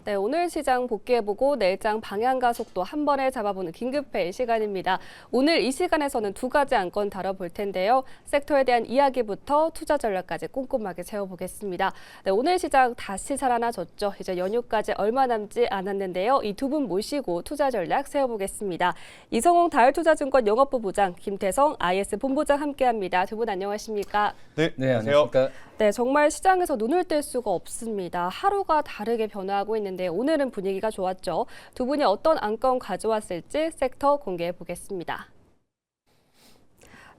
네, 오늘 시장 복귀해보고 내일장 방향과 속도 한 번에 잡아보는 긴급회의 시간입니다. 오늘 이 시간에서는 두 가지 안건 다뤄볼 텐데요. 섹터에 대한 이야기부터 투자 전략까지 꼼꼼하게 세워보겠습니다. 네, 오늘 시장 다시 살아나졌죠. 이제 연휴까지 얼마 남지 않았는데요. 이 두 분 모시고 투자 전략 세워보겠습니다. 이성홍 다을투자증권 영업부 부장, 김태성 IS 본부장 함께합니다. 두 분 안녕하십니까? 네, 안녕하세요. 네, 정말 시장에서 눈을 뗄 수가 없습니다. 하루가 다르게 변화하고 있는데 오늘은 분위기가 좋았죠. 두 분이 어떤 안건 가져왔을지 섹터 공개해 보겠습니다.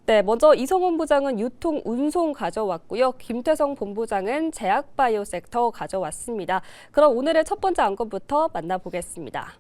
네, 먼저 이성훈 부장은 유통, 운송 가져왔고요. 김태성 본부장은 제약바이오 섹터 가져왔습니다. 그럼 오늘의 첫 번째 안건부터 만나보겠습니다.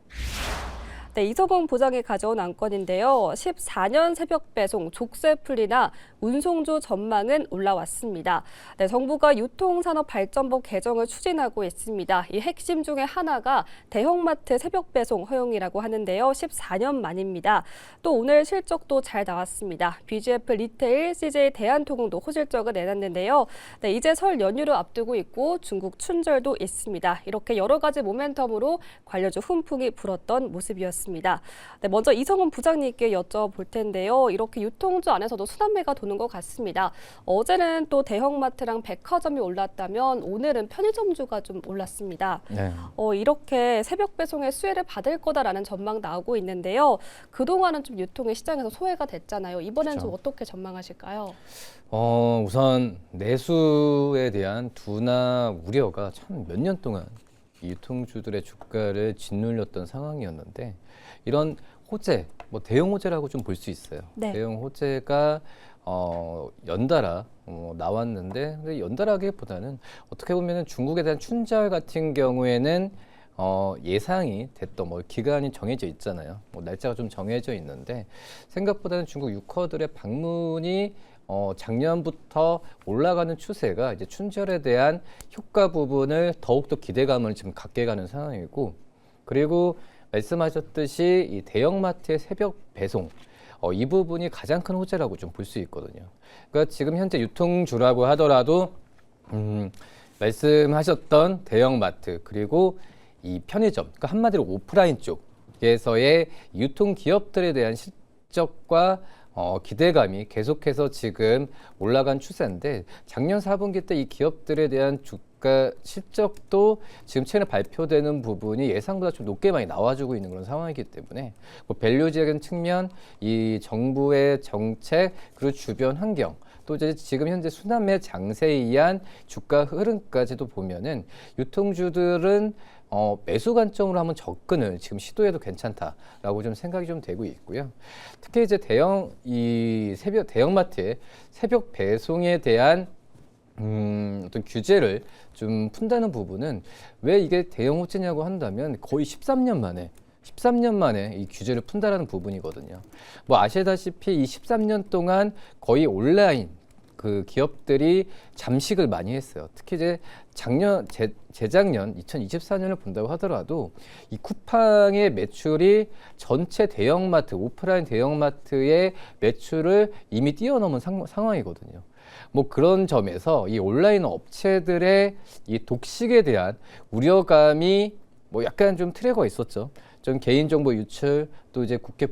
네, 이성훈 부장이 가져온 안건인데요. 14년 새벽 배송 족쇄 풀리나 운송주 전망은 올라왔습니다. 네, 정부가 유통산업발전법 개정을 추진하고 있습니다. 이 핵심 중에 하나가 대형마트 새벽 배송 허용이라고 하는데요. 14년 만입니다. 또 오늘 실적도 잘 나왔습니다. BGF 리테일, CJ 대한통운도 호실적을 내놨는데요. 네, 이제 설 연휴를 앞두고 있고 중국 춘절도 있습니다. 이렇게 여러 가지 모멘텀으로 관련주 훈풍이 불었던 모습이었습니다. 네, 먼저 이성훈 부장님께 여쭤볼 텐데요. 이렇게 유통주 안에서도 순환매가 도는 것 같습니다. 어제는 또 대형마트랑 백화점이 올랐다면 오늘은 편의점주가 좀 올랐습니다. 네. 이렇게 새벽 배송의 수혜를 받을 거다라는 전망 나오고 있는데요. 그동안은 좀 유통의 시장에서 소외가 됐잖아요. 이번에는 좀 어떻게 전망하실까요? 우선 내수에 대한 두나 우려가 참 몇 년 동안 유통주들의 주가를 짓눌렸던 상황이었는데 이런 호재, 뭐 대형 호재라고 좀 볼 수 있어요. 네. 대형 호재가 연달아 나왔는데 근데 연달아기보다는 어떻게 보면은 중국에 대한 춘절 같은 경우에는 예상이 됐던 뭐 기간이 정해져 있잖아요. 뭐 날짜가 좀 정해져 있는데 생각보다는 중국 유커들의 방문이 작년부터 올라가는 추세가 이제 춘절에 대한 효과 부분을 더욱더 기대감을 지금 갖게 가는 상황이고, 그리고 말씀하셨듯이 이 대형마트의 새벽 배송 이 부분이 가장 큰 호재라고 좀 볼 수 있거든요. 그러니까 지금 현재 유통주라고 하더라도 말씀하셨던 대형마트 그리고 이 편의점, 그러니까 한마디로 오프라인 쪽에서의 유통 기업들에 대한 실적과 기대감이 계속해서 지금 올라간 추세인데 작년 4분기 때 이 기업들에 대한 주가 실적도 지금 최근에 발표되는 부분이 예상보다 좀 높게 많이 나와주고 있는 그런 상황이기 때문에 뭐 밸류적인 측면, 이 정부의 정책 그리고 주변 환경 또 이제 지금 현재 순환매 장세에 의한 주가 흐름까지도 보면은 유통주들은 매수 관점으로 한번 접근을 지금 시도해도 괜찮다라고 좀 생각이 좀 되고 있고요. 특히 이제 대형마트의 새벽 배송에 대한 어떤 규제를 좀 푼다는 부분은 왜 이게 대형 호재냐고 한다면 거의 13년 만에 이 규제를 푼다라는 부분이거든요. 뭐 아시다시피 이 13년 동안 거의 온라인 그 기업들이 잠식을 많이 했어요. 특히 이제 재작년 2024년을 본다고 하더라도 이 쿠팡의 매출이 전체 대형마트, 오프라인 대형마트의 매출을 이미 뛰어넘은 상황이거든요. 뭐 그런 점에서 이 온라인 업체들의 이 독식에 대한 우려감이 뭐 약간 좀 트레거가 있었죠. 좀 개인정보 유출 또 이제 국회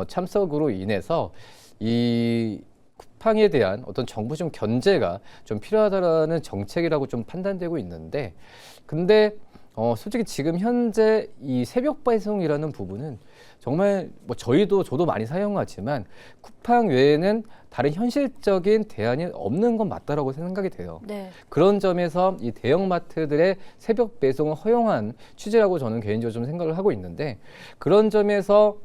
참석으로 인해서 이 쿠팡에 대한 어떤 정부적 견제가 좀 필요하다라는 정책이라고 좀 판단되고 있는데, 근데 솔직히 지금 현재 이 새벽 배송이라는 부분은 정말 뭐 저도 많이 사용하지만 쿠팡 외에는 다른 현실적인 대안이 없는 건 맞다라고 생각이 돼요. 네. 그런 점에서 이 대형마트들의 새벽 배송을 허용한 취지라고 저는 개인적으로 좀 생각을 하고 있는데, 그런 점에서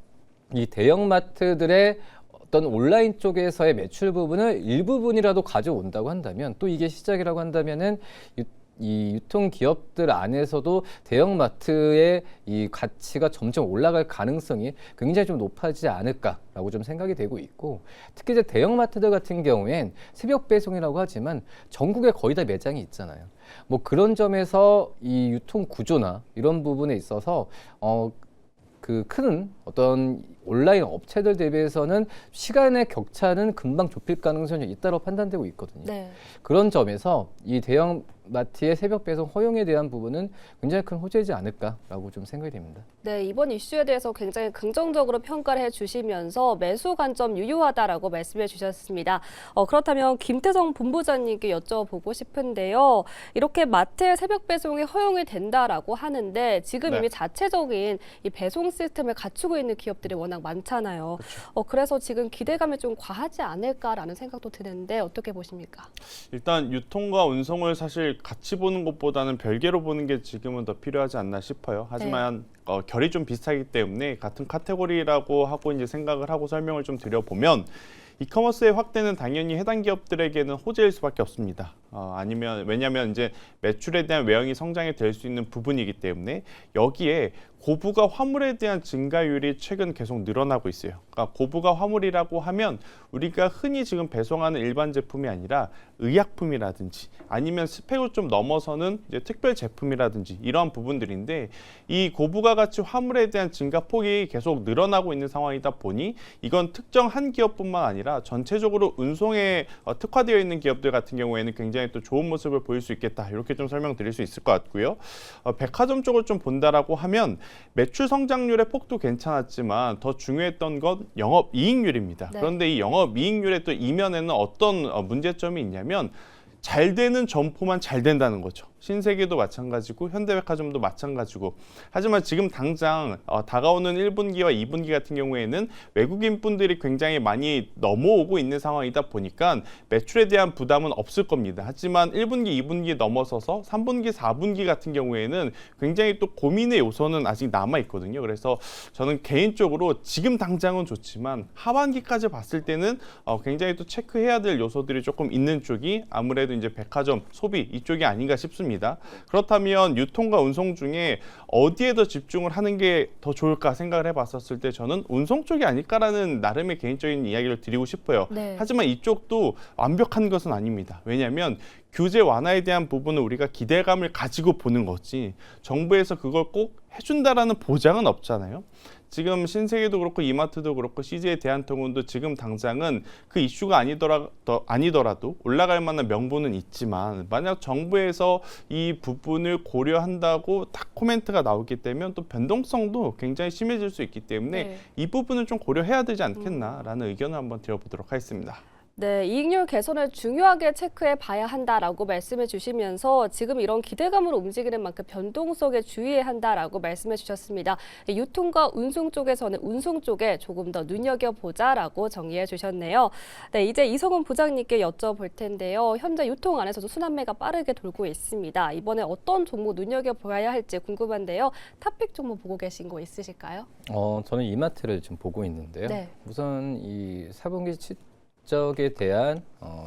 이 대형마트들의 어떤 온라인 쪽에서의 매출 부분을 일부분이라도 가져온다고 한다면, 또 이게 시작이라고 한다면은 이 유통 기업들 안에서도 대형마트의 이 가치가 점점 올라갈 가능성이 굉장히 좀 높아지지 않을까라고 좀 생각이 되고 있고, 특히 이제 대형마트들 같은 경우엔 새벽 배송이라고 하지만 전국에 거의 다 매장이 있잖아요. 뭐 그런 점에서 이 유통 구조나 이런 부분에 있어서 그 큰 어떤 온라인 업체들 대비해서는 시간의 격차는 금방 좁힐 가능성이 있다고 판단되고 있거든요. 네. 그런 점에서 이 대형 마트의 새벽 배송 허용에 대한 부분은 굉장히 큰 호재이지 않을까라고 좀 생각이 됩니다. 네, 이번 이슈에 대해서 굉장히 긍정적으로 평가를 해주시면서 매수 관점 유효하다라고 말씀해 주셨습니다. 그렇다면 김태성 본부장님께 여쭤보고 싶은데요. 이렇게 마트의 새벽 배송이 허용이 된다라고 하는데 지금 네. 이미 자체적인 이 배송 시스템을 갖추고 있는 기업들이 워낙 많잖아요. 그래서 지금 기대감이 좀 과하지 않을까라는 생각도 드는데 어떻게 보십니까? 일단 유통과 운송을 사실 같이 보는 것보다는 별개로 보는 게 지금은 더 필요하지 않나 싶어요. 하지만 결이 좀 비슷하기 때문에 같은 카테고리라고 하고 이제 생각을 하고 설명을 좀 드려보면 이커머스의 확대는 당연히 해당 기업들에게는 호재일 수밖에 없습니다. 왜냐하면 이제 매출에 대한 외형이 성장이 될 수 있는 부분이기 때문에 여기에 고부가 화물에 대한 증가율이 최근 계속 늘어나고 있어요. 그러니까 고부가 화물이라고 하면 우리가 흔히 지금 배송하는 일반 제품이 아니라 의약품이라든지 아니면 스펙을 좀 넘어서는 이제 특별 제품이라든지 이러한 부분들인데 이 고부가 가치 화물에 대한 증가폭이 계속 늘어나고 있는 상황이다 보니 이건 특정 한 기업뿐만 아니라 전체적으로 운송에 특화되어 있는 기업들 같은 경우에는 굉장히 또 좋은 모습을 보일 수 있겠다. 이렇게 좀 설명드릴 수 있을 것 같고요. 백화점 쪽을 좀 본다라고 하면 매출 성장률의 폭도 괜찮았지만 더 중요했던 건 영업이익률입니다. 네. 그런데 이 영업이익률의 또 이면에는 어떤 문제점이 있냐면 잘 되는 점포만 잘 된다는 거죠. 신세계도 마찬가지고 현대백화점도 마찬가지고. 하지만 지금 당장 다가오는 1분기와 2분기 같은 경우에는 외국인 분들이 굉장히 많이 넘어오고 있는 상황이다 보니까 매출에 대한 부담은 없을 겁니다. 하지만 1분기, 2분기 넘어서서 3분기, 4분기 같은 경우에는 굉장히 또 고민의 요소는 아직 남아 있거든요. 그래서 저는 개인적으로 지금 당장은 좋지만 하반기까지 봤을 때는 굉장히 또 체크해야 될 요소들이 조금 있는 쪽이 아무래도 이제 백화점, 소비 이쪽이 아닌가 싶습니다. 그렇다면 유통과 운송 중에 어디에 더 집중을 하는 게 더 좋을까 생각을 해봤었을 때 저는 운송 쪽이 아닐까라는 나름의 개인적인 이야기를 드리고 싶어요. 네. 하지만 이쪽도 완벽한 것은 아닙니다. 왜냐하면 규제 완화에 대한 부분은 우리가 기대감을 가지고 보는 거지 정부에서 그걸 꼭 해준다라는 보장은 없잖아요. 지금 신세계도 그렇고 이마트도 그렇고 CJ 대한통운도 지금 당장은 그 이슈가 아니더라도 올라갈 만한 명분은 있지만 만약 정부에서 이 부분을 고려한다고 딱 코멘트가 나오게 되면 또 변동성도 굉장히 심해질 수 있기 때문에 네. 이 부분은 좀 고려해야 되지 않겠나라는 의견을 한번 드려보도록 하겠습니다. 네, 이익률 개선을 중요하게 체크해 봐야 한다라고 말씀해 주시면서 지금 이런 기대감으로 움직이는 만큼 변동성에 주의해야 한다라고 말씀해 주셨습니다. 유통과 운송 쪽에서는 운송 쪽에 조금 더 눈여겨보자라고 정리해 주셨네요. 네, 이제 이성훈 부장님께 여쭤볼 텐데요. 현재 유통 안에서도 순환매가 빠르게 돌고 있습니다. 이번에 어떤 종목 눈여겨봐야 할지 궁금한데요. 탑픽 종목 보고 계신 거 있으실까요? 저는 이마트를 지금 보고 있는데요. 네. 우선 이 4분기 실적에 대한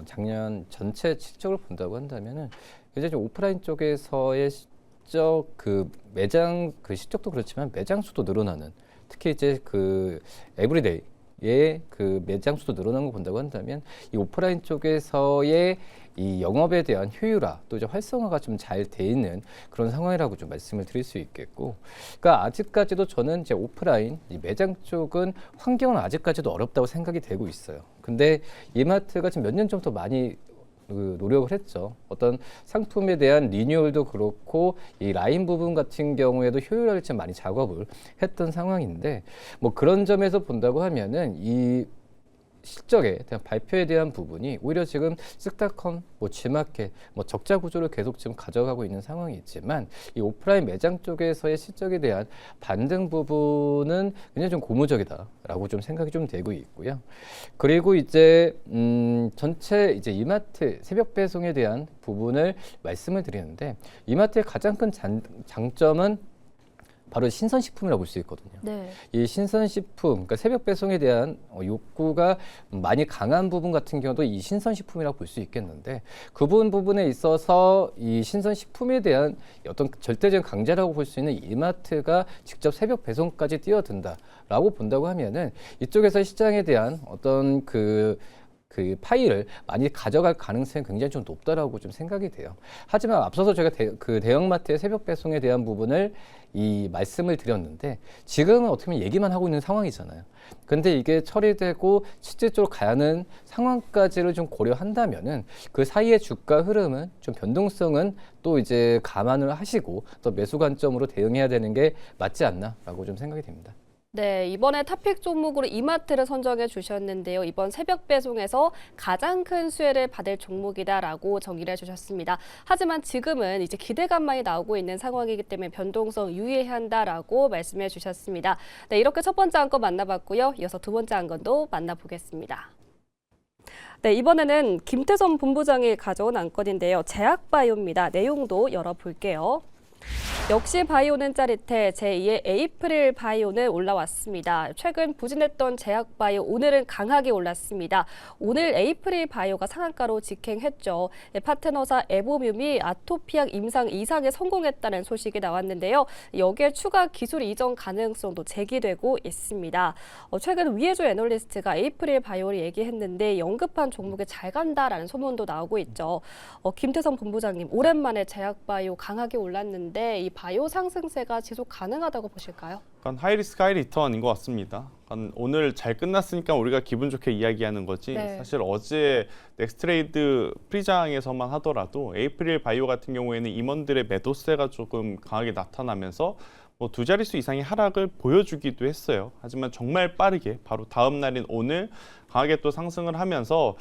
작년 전체 실적을 본다고 한다면은 이제 좀 오프라인 쪽에서의 실적 그 매장 그 실적도 그렇지만 매장 수도 늘어나는 특히 이제 그 에브리데이의 그 매장 수도 늘어나는 거 본다고 한다면 이 오프라인 쪽에서의 이 영업에 대한 효율화 또 이제 활성화가 좀 잘 돼 있는 그런 상황이라고 좀 말씀을 드릴 수 있겠고, 그러니까 아직까지도 저는 이제 오프라인 이 매장 쪽은 환경은 아직까지도 어렵다고 생각이 되고 있어요. 근데 이마트가 지금 몇 년 전부터 많이 노력을 했죠. 어떤 상품에 대한 리뉴얼도 그렇고 이 라인 부분 같은 경우에도 효율화를 좀 많이 작업을 했던 상황인데 뭐 그런 점에서 본다고 하면은 이 실적에 대한 발표에 대한 부분이 오히려 지금 쓱닷컴, 뭐 G마켓, 뭐 적자 구조를 계속 지금 가져가고 있는 상황이 있지만 이 오프라인 매장 쪽에서의 실적에 대한 반등 부분은 굉장히 좀 고무적이다라고 좀 생각이 좀 되고 있고요. 그리고 이제 전체 이제 이마트 새벽 배송에 대한 부분을 말씀을 드리는데 이마트의 가장 큰 장점은 바로 신선식품이라고 볼 수 있거든요. 네. 이 신선식품, 그러니까 새벽 배송에 대한 욕구가 많이 강한 부분 같은 경우도 이 신선식품이라고 볼 수 있겠는데 그 부분에 있어서 이 신선식품에 대한 어떤 절대적인 강자라고 볼 수 있는 이마트가 직접 새벽 배송까지 뛰어든다라고 본다고 하면은 이쪽에서 시장에 대한 어떤 그 그 파이를 많이 가져갈 가능성이 굉장히 좀 높다라고 좀 생각이 돼요. 하지만 앞서서 제가 그 대형마트의 새벽 배송에 대한 부분을 이 말씀을 드렸는데 지금은 어떻게 보면 얘기만 하고 있는 상황이잖아요. 근데 이게 처리되고 실질적으로 가는 상황까지를 좀 고려한다면은 그 사이의 주가 흐름은 좀 변동성은 또 이제 감안을 하시고 또 매수 관점으로 대응해야 되는 게 맞지 않나라고 좀 생각이 됩니다. 네, 이번에 탑픽 종목으로 이마트를 선정해 주셨는데요. 이번 새벽 배송에서 가장 큰 수혜를 받을 종목이다라고 정의를 해주셨습니다. 하지만 지금은 이제 기대감만이 나오고 있는 상황이기 때문에 변동성 유의해야 한다라고 말씀해 주셨습니다. 네, 이렇게 첫 번째 안건 만나봤고요. 이어서 두 번째 안건도 만나보겠습니다. 네, 이번에는 김태선 본부장이 가져온 안건인데요. 제약바이오입니다. 내용도 열어볼게요. 역시 바이오는 짜릿해 제2의 에이프릴 바이오는 올라왔습니다. 최근 부진했던 제약바이오 오늘은 강하게 올랐습니다. 오늘 에이프릴 바이오가 상한가로 직행했죠. 파트너사 에보뮴이 아토피약 임상 이상에 성공했다는 소식이 나왔는데요. 여기에 추가 기술 이전 가능성도 제기되고 있습니다. 최근 위에조 애널리스트가 에이프릴 바이오를 얘기했는데 언급한 종목에 잘 간다라는 소문도 나오고 있죠. 김태성 본부장님, 오랜만에 제약바이오 강하게 올랐는데 이 바이오 상승세가 지속 가능하다고 보실까요? 하이리스크 하이리턴인 것 같습니다. 오늘 잘 끝났으니까 우리가 기분 좋게 이야기하는 거지. 네. 사실 어제 넥스트레이드 프리장에서만 하더라도 에이프릴 바이오 같은 경우에는 임원들의 매도세가 조금 강하게 나타나면서 뭐 두 자릿수 이상의 하락을 보여주기도 했어요. 하지만 정말 빠르게 바로 다음 날인 오늘 강하게 또 상승을 하면서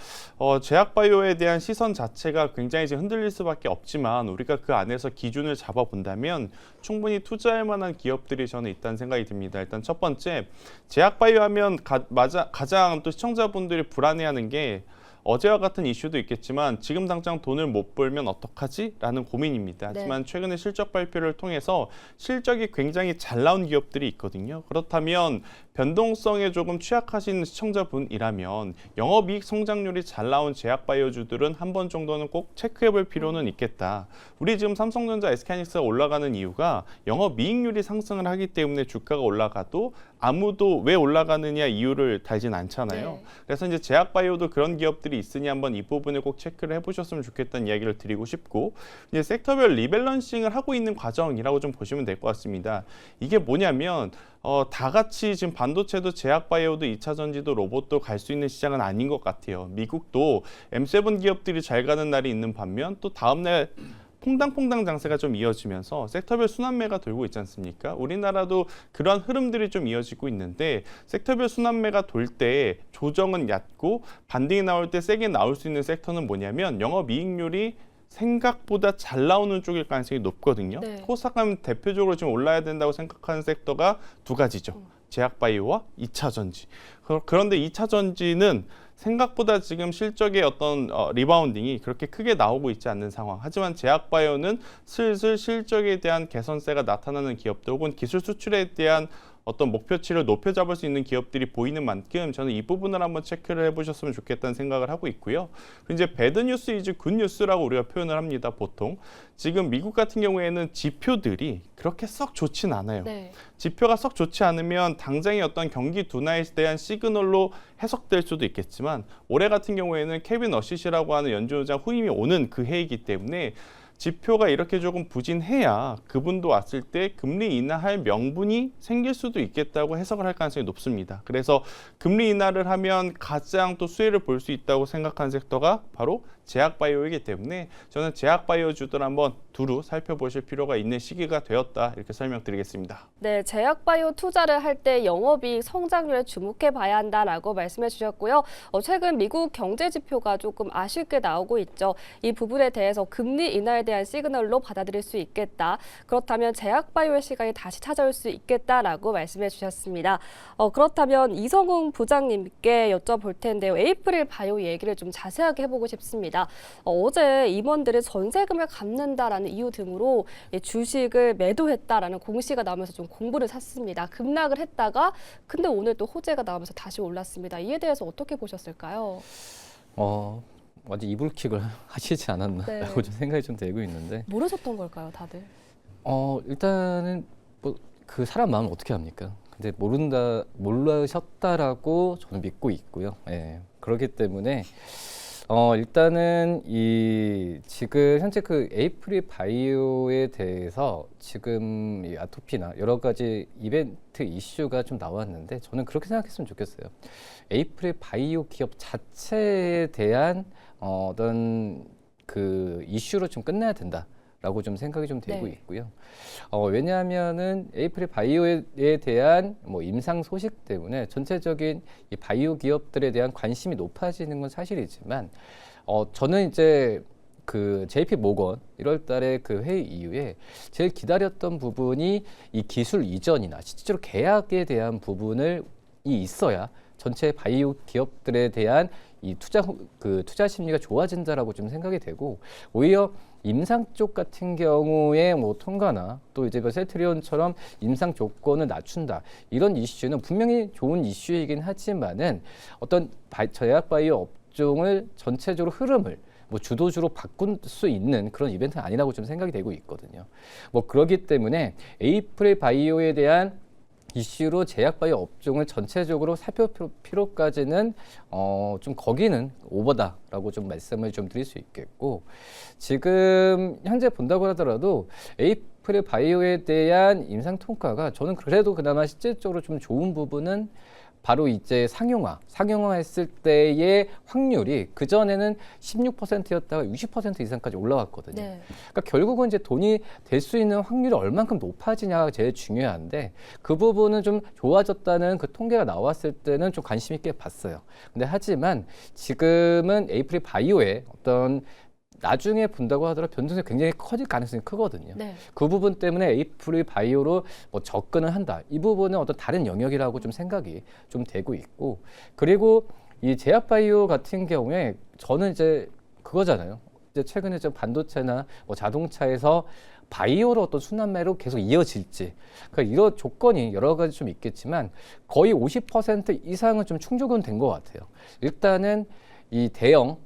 제약바이오에 대한 시선 자체가 굉장히 지금 흔들릴 수밖에 없지만 우리가 그 안에서 기준을 잡아본다면 충분히 투자할 만한 기업들이 저는 있다는 생각이 듭니다. 일단 첫 번째, 제약바이오 하면 가장 또 시청자분들이 불안해하는 게 어제와 같은 이슈도 있겠지만 지금 당장 돈을 못 벌면 어떡하지? 라는 고민입니다. 하지만 최근에 실적 발표를 통해서 실적이 굉장히 잘 나온 기업들이 있거든요. 그렇다면 변동성에 조금 취약하신 시청자분이라면 영업이익 성장률이 잘 나온 제약바이오주들은 한 번 정도는 꼭 체크해 볼 필요는 있겠다. 우리 지금 삼성전자, SK하이닉스가 올라가는 이유가 영업이익률이 상승을 하기 때문에 주가가 올라가도 아무도 왜 올라가느냐 이유를 달진 않잖아요. 네. 그래서 이제 제약바이오도 그런 기업들이 있으니 한번 이 부분을 꼭 체크를 해보셨으면 좋겠다는 이야기를 드리고 싶고, 이제 섹터별 리밸런싱을 하고 있는 과정이라고 좀 보시면 될 것 같습니다. 이게 뭐냐면 다 같이 지금 반도체도 제약바이오도 2차 전지도 로봇도 갈 수 있는 시장은 아닌 것 같아요. 미국도 M7 기업들이 잘 가는 날이 있는 반면 또 다음날 퐁당퐁당 장세가 좀 이어지면서 섹터별 순환매가 돌고 있지 않습니까? 우리나라도 그런 흐름들이 좀 이어지고 있는데 섹터별 순환매가 돌 때 조정은 얕고 반등이 나올 때 세게 나올 수 있는 섹터는 뭐냐면 영업이익률이 생각보다 잘 나오는 쪽일 가능성이 높거든요. 네. 코스닥하면 대표적으로 지금 올라야 된다고 생각하는 섹터가 두 가지죠. 제약바이오와 2차 전지. 그런데 2차 전지는 생각보다 지금 실적의 어떤 리바운딩이 그렇게 크게 나오고 있지 않는 상황. 하지만 제약바이오는 슬슬 실적에 대한 개선세가 나타나는 기업들 혹은 기술 수출에 대한 어떤 목표치를 높여 잡을 수 있는 기업들이 보이는 만큼 저는 이 부분을 한번 체크를 해보셨으면 좋겠다는 생각을 하고 있고요. 이제 배드 뉴스 이즈 굿 뉴스라고 우리가 표현을 합니다. 보통 지금 미국 같은 경우에는 지표들이 그렇게 썩 좋진 않아요. 네. 지표가 썩 좋지 않으면 당장의 어떤 경기 둔화에 대한 시그널로 해석될 수도 있겠지만 올해 같은 경우에는 케빈 어시시라고 하는 연준의장 후임이 오는 그 해이기 때문에 지표가 이렇게 조금 부진해야 그분도 왔을 때 금리 인하할 명분이 생길 수도 있겠다고 해석을 할 가능성이 높습니다. 그래서 금리 인하를 하면 가장 또 수혜를 볼 수 있다고 생각하는 섹터가 바로 제약바이오이기 때문에 저는 제약바이오주들 한번 두루 살펴보실 필요가 있는 시기가 되었다 이렇게 설명드리겠습니다. 네, 제약바이오 투자를 할 때 영업이익 성장률에 주목해 봐야 한다라고 말씀해 주셨고요. 최근 미국 경제 지표가 조금 아쉽게 나오고 있죠. 이 부분에 대해서 금리 인하에 대한 시그널로 받아들일 수 있겠다. 그렇다면 제약바이오의 시간이 다시 찾아올 수 있겠다라고 말씀해 주셨습니다. 그렇다면 이성웅 부장님께 여쭤볼 텐데요. 에이프릴 바이오 얘기를 좀 자세하게 해보고 싶습니다. 어제 임원들이 전세금을 갚는다라는 이유 등으로 주식을 매도했다라는 공시가 나오면서 좀 공부를 샀습니다. 급락을 했다가 근데 오늘 또 호재가 나오면서 다시 올랐습니다. 이에 대해서 어떻게 보셨을까요? 아직 이불킥을 하시지 않았나라고 좀 생각이 좀 되고 있는데 모르셨던 걸까요, 다들? 일단은 뭐 그 사람 마음을 어떻게 합니까? 근데 모르셨다라고 저는 믿고 있고요. 예. 그렇기 때문에 일단은 이 지금 현재 그 에이프릴 바이오에 대해서 지금 이 아토피나 여러 가지 이벤트 이슈가 좀 나왔는데 저는 그렇게 생각했으면 좋겠어요. 에이프릴 바이오 기업 자체에 대한 어떤 그 이슈로 좀 끝내야 된다라고 좀 생각이 좀 되고 네. 있고요. 왜냐하면은 에이프릴 바이오에 대한 뭐 임상 소식 때문에 전체적인 이 바이오 기업들에 대한 관심이 높아지는 건 사실이지만 저는 이제 그 JP 모건 1월 달에 그 회의 이후에 제일 기다렸던 부분이 이 기술 이전이나 실제로 계약에 대한 부분을 있어야 전체 바이오 기업들에 대한 이 투자 심리가 좋아진다라고 좀 생각이 되고 오히려 임상 쪽 같은 경우에 뭐 통과나 또 이제 그 셀트리온처럼 임상 조건을 낮춘다 이런 이슈는 분명히 좋은 이슈이긴 하지만은 어떤 제약 바이오 업종을 전체적으로 흐름을 뭐 주도주로 바꿀 수 있는 그런 이벤트는 아니라고 좀 생각이 되고 있거든요. 뭐 그렇기 때문에 에이프릴 바이오에 대한 이슈로 제약바이오 업종을 전체적으로 살펴볼 필요까지는 좀 거기는 오버다라고 좀 말씀을 좀 드릴 수 있겠고 지금 현재 본다고 하더라도 에이프릴 바이오에 대한 임상 통과가 저는 그래도 그나마 실질적으로 좀 좋은 부분은 바로 이제 상용화했을 때의 확률이 그전에는 16%였다가 60% 이상까지 올라왔거든요. 네. 그러니까 결국은 이제 돈이 될 수 있는 확률이 얼만큼 높아지냐가 제일 중요한데 그 부분은 좀 좋아졌다는 그 통계가 나왔을 때는 좀 관심 있게 봤어요. 근데 하지만 지금은 에이프릴 바이오의 어떤 나중에 본다고 하더라도 변동성이 굉장히 커질 가능성이 크거든요. 네. 그 부분 때문에 에이프릴 바이오로 뭐 접근을 한다. 이 부분은 어떤 다른 영역이라고 좀 생각이 좀 되고 있고 그리고 이 제약 바이오 같은 경우에 저는 이제 그거잖아요. 이제 최근에 좀 반도체나 뭐 자동차에서 바이오로 어떤 순환매로 계속 이어질지 그러니까 이런 조건이 여러 가지 좀 있겠지만 거의 50% 이상은 좀 충족은 된 것 같아요. 일단은 이 대형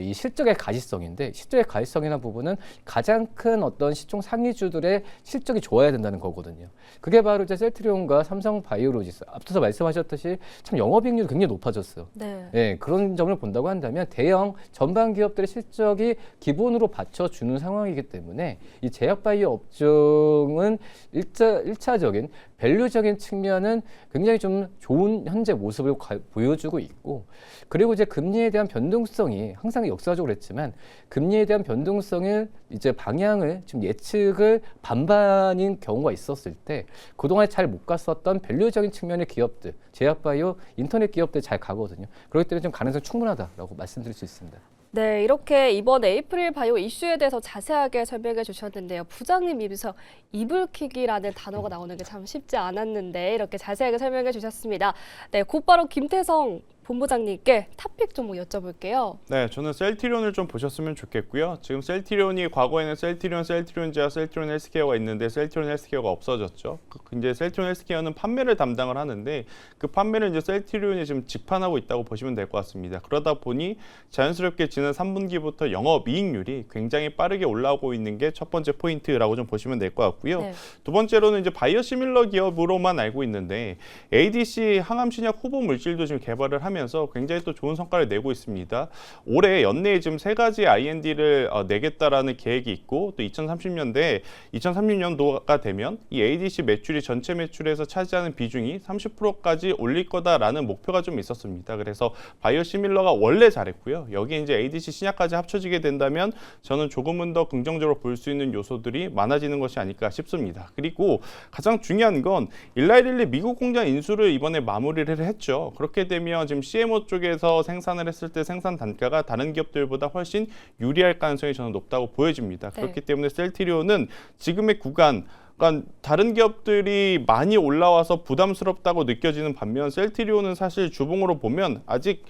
이 실적의 가시성인데 실적의 가시성이라는 부분은 가장 큰 어떤 시총 상위주들의 실적이 좋아야 된다는 거거든요. 그게 바로 이제 셀트리온과 삼성바이오로직스 앞서서 말씀하셨듯이 참 영업이익률이 굉장히 높아졌어요. 네. 네, 그런 점을 본다고 한다면 대형 전반 기업들의 실적이 기본으로 받쳐주는 상황이기 때문에 이 제약바이오 업종은 일차적인 밸류적인 측면은 굉장히 좀 좋은 현재 모습을 보여주고 있고 그리고 이제 금리에 대한 변동성이 항상 역사적으로 했지만 금리에 대한 변동성을 이제 방향을 좀 예측을 반반인 경우가 있었을 때 그동안 잘 못 갔었던 밸류적인 측면의 기업들 제약바이오 인터넷 기업들 잘 가거든요. 그렇기 때문에 좀 가능성이 충분하다라고 말씀드릴 수 있습니다. 네, 이렇게 이번 에이프릴 바이오 이슈에 대해서 자세하게 설명해 주셨는데요. 부장님 입에서 이불킥이라는 단어가 나오는 게 참 쉽지 않았는데 이렇게 자세하게 설명해 주셨습니다. 네, 곧바로 김태성 본부장님께 탑픽 좀 여쭤볼게요. 네, 저는 셀트리온을 좀 보셨으면 좋겠고요. 지금 셀트리온이 과거에는 셀트리온제와 셀트리온 헬스케어가 있는데 셀트리온 헬스케어가 없어졌죠. 이제 셀트리온 헬스케어는 판매를 담당을 하는데 그 판매를 이제 셀트리온이 지금 직판하고 있다고 보시면 될 것 같습니다. 그러다 보니 자연스럽게 지난 3분기부터 영업이익률이 굉장히 빠르게 올라오고 있는 게 첫 번째 포인트라고 좀 보시면 될 것 같고요. 네. 두 번째로는 이제 바이오시밀러 기업으로만 알고 있는데 ADC 항암 신약 후보 물질도 지금 개발을 하면서 굉장히 또 좋은 성과를 내고 있습니다. 올해 연내에 지금 3가지 IND를 내겠다라는 계획이 있고 또 2030년도가 되면 이 ADC 매출이 전체 매출에서 차지하는 비중이 30%까지 올릴 거다라는 목표가 좀 있었습니다. 그래서 바이오시밀러가 원래 잘했고요. 여기에 이제 ADC 신약까지 합쳐지게 된다면 저는 조금은 더 긍정적으로 볼 수 있는 요소들이 많아지는 것이 아닐까 싶습니다. 그리고 가장 중요한 건 일라이릴리 미국 공장 인수를 이번에 마무리를 했죠. 그렇게 되면 지금 CMO 쪽에서 생산을 했을 때 생산 단가가 다른 기업들보다 훨씬 유리할 가능성이 저는 높다고 보여집니다. 네. 그렇기 때문에 셀트리온은 지금의 구간 그러니까 다른 기업들이 많이 올라와서 부담스럽다고 느껴지는 반면 셀트리온은 사실 주봉으로 보면 아직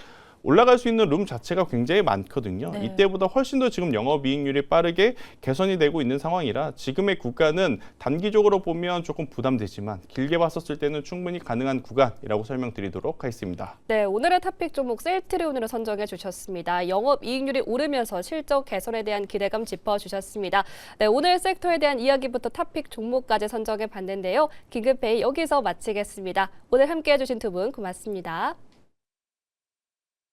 올라갈 수 있는 룸 자체가 굉장히 많거든요. 네. 이때보다 훨씬 더 지금 영업이익률이 빠르게 개선이 되고 있는 상황이라 지금의 구간은 단기적으로 보면 조금 부담되지만 길게 봤었을 때는 충분히 가능한 구간이라고 설명드리도록 하겠습니다. 네, 오늘의 탑픽 종목 셀트리온으로 선정해 주셨습니다. 영업이익률이 오르면서 실적 개선에 대한 기대감 짚어주셨습니다. 네, 오늘 섹터에 대한 이야기부터 탑픽 종목까지 선정해 봤는데요. 긴급회의 여기서 마치겠습니다. 오늘 함께해 주신 두 분 고맙습니다.